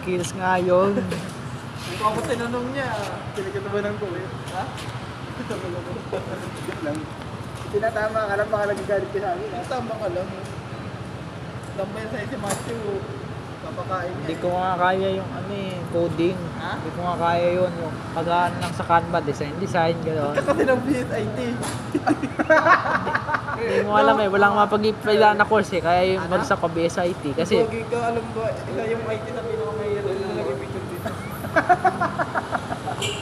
skills nga yun. Hindi ko ako tinanong niya. Pinagkatabanan ko eh. Ha? Lang. Tinatama ka lang, baka nagagalit ka sa akin. Tinatama ka lang. Tambay sa'yo si Matthew. Papakain niya. Hindi ko nga kaya yung coding. Ha? Hindi ko nga kaya yun. Yung pagkaan lang sa Canva, design, gano'n. Kasi ng BSIT. Hindi mo alam eh, walang mapag-ipila na course eh. Kaya yung bagsak ko BSIT. Kasi, Pogi ka, alam ko, isa yung IT na pinakamahirap na nag-picture dito.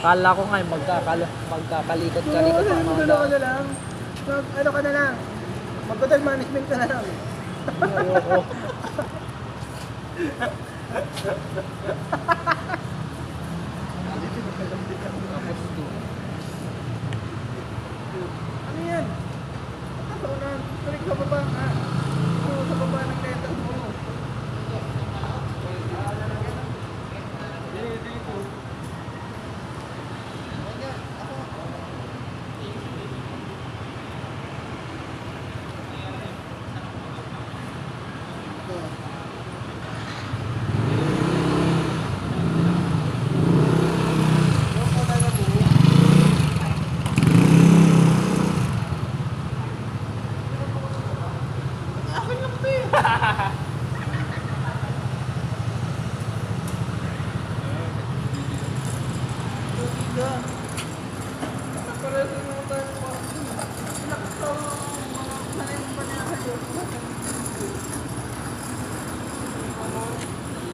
kala ko nga magkakalikot-kalikot ang mga Ano ka na lang? Ano ka na lang? Mag-hotel management ka na lang. ayoko. Ano yan? Totoo na. Tulig sa baba. Oo, sa baba ng letter mo. Dito. Akin lang ito eh. Pogi ka.